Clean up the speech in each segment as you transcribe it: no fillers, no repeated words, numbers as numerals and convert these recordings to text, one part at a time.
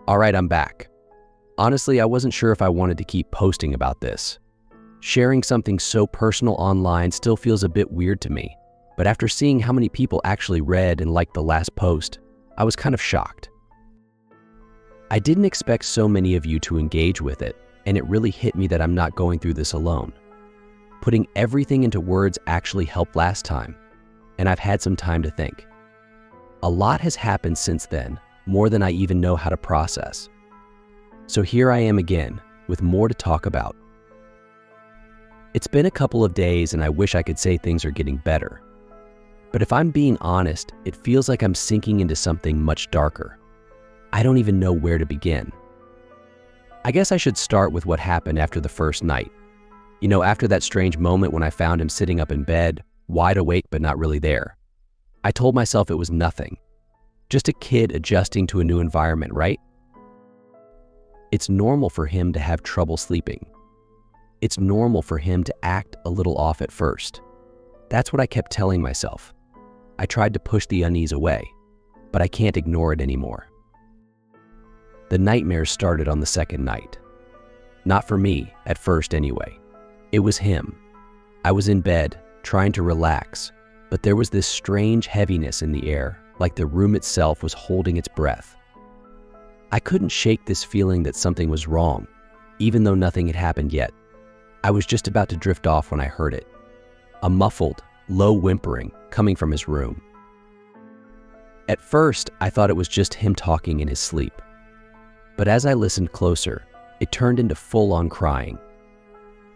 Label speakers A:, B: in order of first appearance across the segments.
A: Alright, I'm back. Honestly, I wasn't sure if I wanted to keep posting about this. Sharing something so personal online still feels a bit weird to me, but after seeing how many people actually read and liked the last post, I was kind of shocked. I didn't expect so many of you to engage with it, and it really hit me that I'm not going through this alone. Putting everything into words actually helped last time, and I've had some time to think. A lot has happened since then, more than I even know how to process. So here I am again, with more to talk about. It's been a couple of days and I wish I could say things are getting better. But if I'm being honest, it feels like I'm sinking into something much darker. I don't even know where to begin. I guess I should start with what happened after the first night. You know, after that strange moment when I found him sitting up in bed, wide awake but not really there. I told myself it was nothing. Just a kid adjusting to a new environment, right? It's normal for him to have trouble sleeping. It's normal for him to act a little off at first. That's what I kept telling myself. I tried to push the unease away, but I can't ignore it anymore. The nightmares started on the second night. Not for me, at first anyway. It was him. I was in bed, trying to relax, but there was this strange heaviness in the air, like the room itself was holding its breath. I couldn't shake this feeling that something was wrong, even though nothing had happened yet. I was just about to drift off when I heard it. A muffled, low whimpering coming from his room. At first, I thought it was just him talking in his sleep. But as I listened closer, it turned into full-on crying.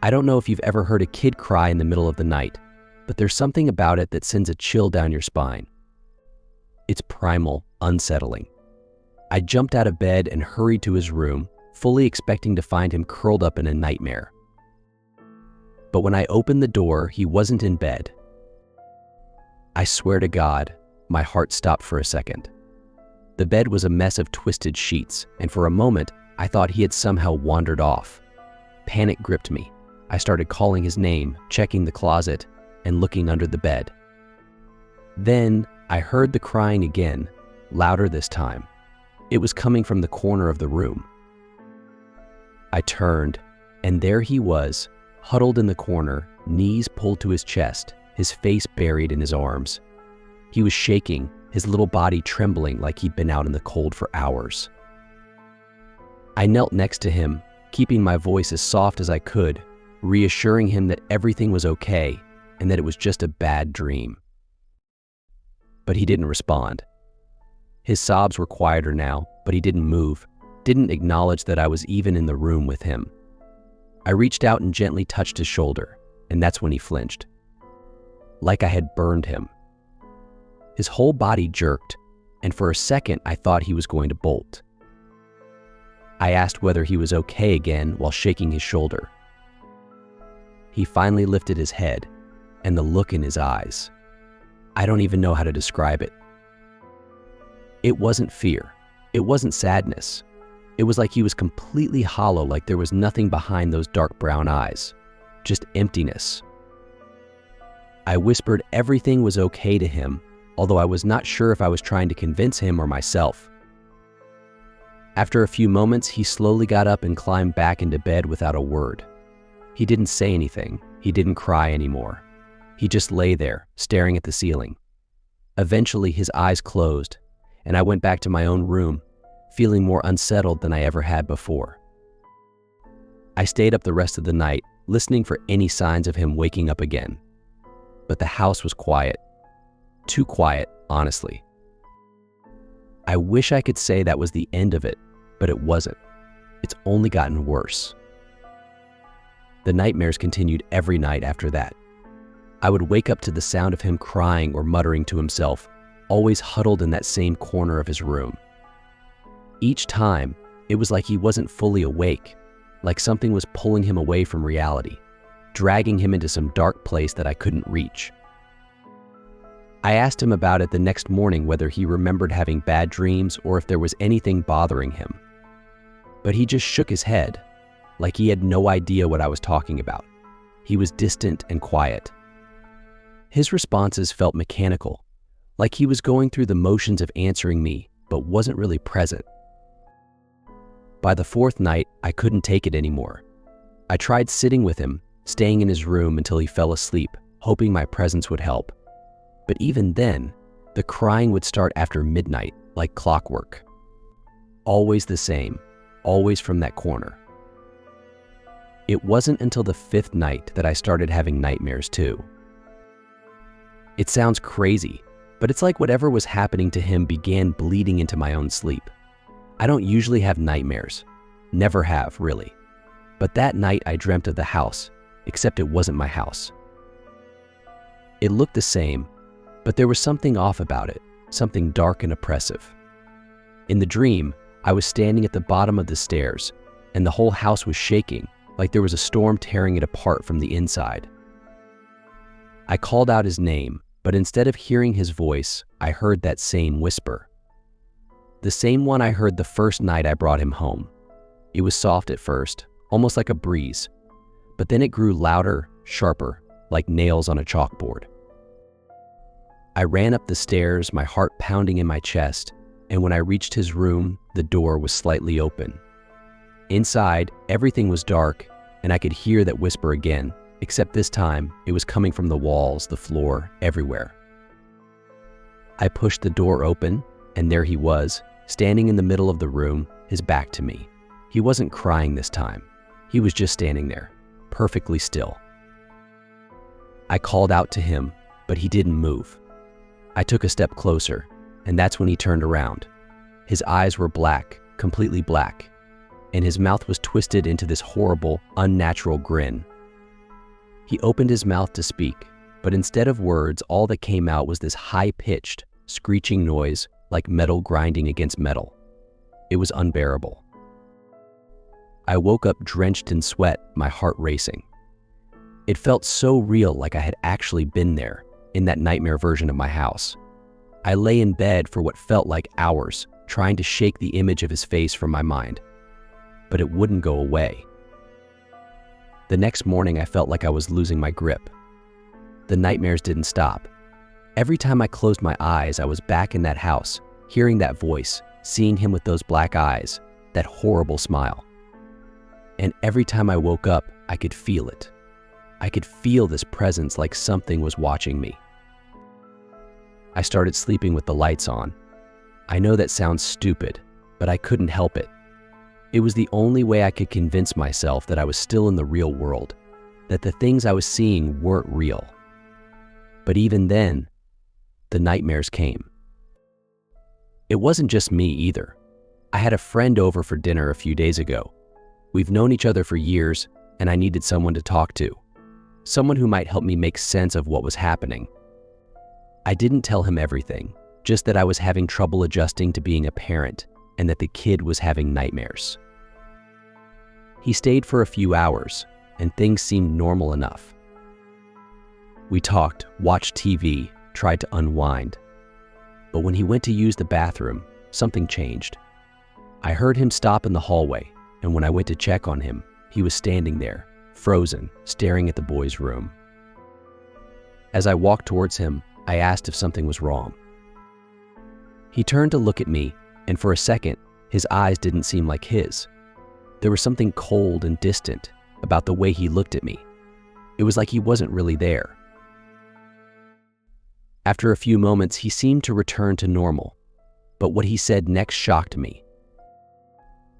A: I don't know if you've ever heard a kid cry in the middle of the night, but there's something about it that sends a chill down your spine. It's primal, unsettling. I jumped out of bed and hurried to his room, fully expecting to find him curled up in a nightmare. But when I opened the door, he wasn't in bed. I swear to God, my heart stopped for a second. The bed was a mess of twisted sheets, and for a moment, I thought he had somehow wandered off. Panic gripped me. I started calling his name, checking the closet, and looking under the bed. Then, I heard the crying again, louder this time. It was coming from the corner of the room. I turned, and there he was, huddled in the corner, knees pulled to his chest, his face buried in his arms. He was shaking, his little body trembling like he'd been out in the cold for hours. I knelt next to him, keeping my voice as soft as I could, reassuring him that everything was okay and that it was just a bad dream. But he didn't respond. His sobs were quieter now, but he didn't move, didn't acknowledge that I was even in the room with him. I reached out and gently touched his shoulder, and that's when he flinched. Like I had burned him. His whole body jerked, and for a second I thought he was going to bolt. I asked whether he was okay again while shaking his shoulder. He finally lifted his head, and the look in his eyes. I don't even know how to describe it. It wasn't fear. It wasn't sadness. It was like he was completely hollow, like there was nothing behind those dark brown eyes. Just emptiness. I whispered everything was okay to him, although I was not sure if I was trying to convince him or myself. After a few moments, he slowly got up and climbed back into bed without a word. He didn't say anything. He didn't cry anymore. He just lay there, staring at the ceiling. Eventually, his eyes closed, and I went back to my own room, feeling more unsettled than I ever had before. I stayed up the rest of the night, listening for any signs of him waking up again. But the house was quiet. Too quiet, honestly. I wish I could say that was the end of it, but it wasn't. It's only gotten worse. The nightmares continued every night after that. I would wake up to the sound of him crying or muttering to himself, always huddled in that same corner of his room. Each time, it was like he wasn't fully awake, like something was pulling him away from reality, dragging him into some dark place that I couldn't reach. I asked him about it the next morning, whether he remembered having bad dreams or if there was anything bothering him. But he just shook his head, like he had no idea what I was talking about. He was distant and quiet. His responses felt mechanical, like he was going through the motions of answering me, but wasn't really present. By the fourth night, I couldn't take it anymore. I tried sitting with him, staying in his room until he fell asleep, hoping my presence would help. But even then, the crying would start after midnight, like clockwork. Always the same, always from that corner. It wasn't until the fifth night that I started having nightmares too. It sounds crazy, but it's like whatever was happening to him began bleeding into my own sleep. I don't usually have nightmares. Never have, really. But that night I dreamt of the house, except it wasn't my house. It looked the same, but there was something off about it, something dark and oppressive. In the dream, I was standing at the bottom of the stairs, and the whole house was shaking, like there was a storm tearing it apart from the inside. I called out his name, but instead of hearing his voice, I heard that same whisper. The same one I heard the first night I brought him home. It was soft at first, almost like a breeze, but then it grew louder, sharper, like nails on a chalkboard. I ran up the stairs, my heart pounding in my chest, and when I reached his room, the door was slightly open. Inside, everything was dark, and I could hear that whisper again, except this time, it was coming from the walls, the floor, everywhere. I pushed the door open, and there he was, standing in the middle of the room, his back to me. He wasn't crying this time. He was just standing there, perfectly still. I called out to him, but he didn't move. I took a step closer, and that's when he turned around. His eyes were black, completely black, and his mouth was twisted into this horrible, unnatural grin. He opened his mouth to speak, but instead of words, all that came out was this high-pitched, screeching noise like metal grinding against metal. It was unbearable. I woke up drenched in sweat, my heart racing. It felt so real, like I had actually been there, in that nightmare version of my house. I lay in bed for what felt like hours, trying to shake the image of his face from my mind. But it wouldn't go away. The next morning, I felt like I was losing my grip. The nightmares didn't stop. Every time I closed my eyes, I was back in that house, hearing that voice, seeing him with those black eyes, that horrible smile. And every time I woke up, I could feel it. I could feel this presence, like something was watching me. I started sleeping with the lights on. I know that sounds stupid, but I couldn't help it. It was the only way I could convince myself that I was still in the real world, that the things I was seeing weren't real. But even then, the nightmares came. It wasn't just me either. I had a friend over for dinner a few days ago. We've known each other for years, and I needed someone to talk to. Someone who might help me make sense of what was happening. I didn't tell him everything, just that I was having trouble adjusting to being a parent and that the kid was having nightmares. He stayed for a few hours, and things seemed normal enough. We talked, watched TV, tried to unwind. But when he went to use the bathroom, something changed. I heard him stop in the hallway, and when I went to check on him, he was standing there, frozen, staring at the boy's room. As I walked towards him, I asked if something was wrong. He turned to look at me, and for a second, his eyes didn't seem like his. There was something cold and distant about the way he looked at me. It was like he wasn't really there. After a few moments, he seemed to return to normal, but what he said next shocked me.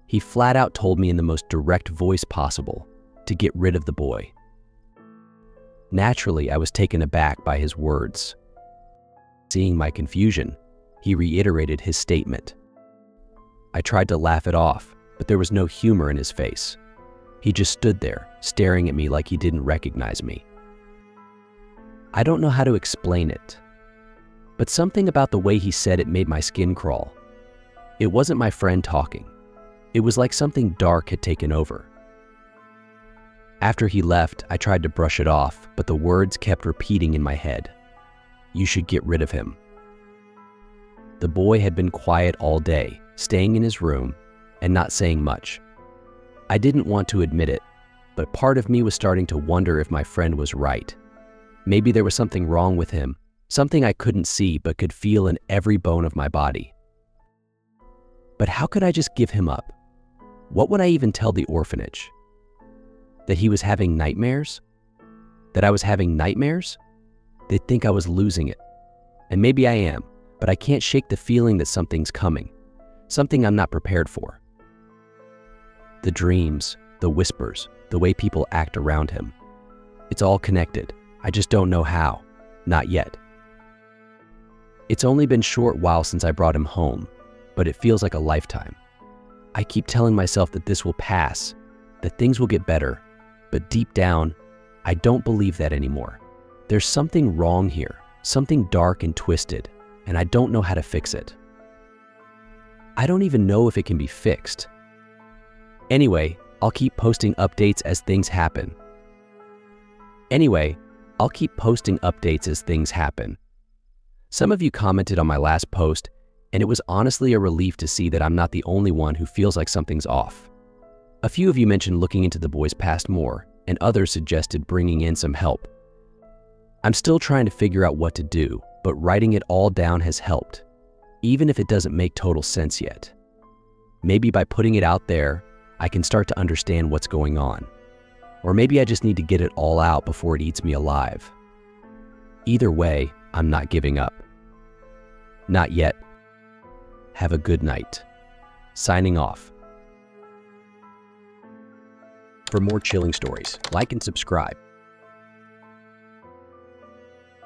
A: He flat out told me in the most direct voice possible to get rid of the boy. Naturally, I was taken aback by his words. Seeing my confusion, he reiterated his statement. I tried to laugh it off, but there was no humor in his face. He just stood there, staring at me like he didn't recognize me. I don't know how to explain it, but something about the way he said it made my skin crawl. It wasn't my friend talking. It was like something dark had taken over. After he left, I tried to brush it off, but the words kept repeating in my head. You should get rid of him. The boy had been quiet all day, staying in his room and not saying much. I didn't want to admit it, but part of me was starting to wonder if my friend was right. Maybe there was something wrong with him, something I couldn't see but could feel in every bone of my body. But how could I just give him up? What would I even tell the orphanage? That he was having nightmares? That I was having nightmares? They'd think I was losing it. And maybe I am, but I can't shake the feeling that something's coming. Something I'm not prepared for. The dreams, the whispers, the way people act around him. It's all connected. I just don't know how. Not yet. It's only been a short while since I brought him home, but it feels like a lifetime. I keep telling myself that this will pass, that things will get better, but deep down, I don't believe that anymore. There's something wrong here, something dark and twisted, and I don't know how to fix it. I don't even know if it can be fixed. Anyway, I'll keep posting updates as things happen. Some of you commented on my last post, and it was honestly a relief to see that I'm not the only one who feels like something's off. A few of you mentioned looking into the boy's past more, and others suggested bringing in some help. I'm still trying to figure out what to do, but writing it all down has helped, even if it doesn't make total sense yet. Maybe by putting it out there, I can start to understand what's going on. Or maybe I just need to get it all out before it eats me alive. Either way, I'm not giving up. Not yet. Have a good night. Signing off. For more chilling stories, like and subscribe.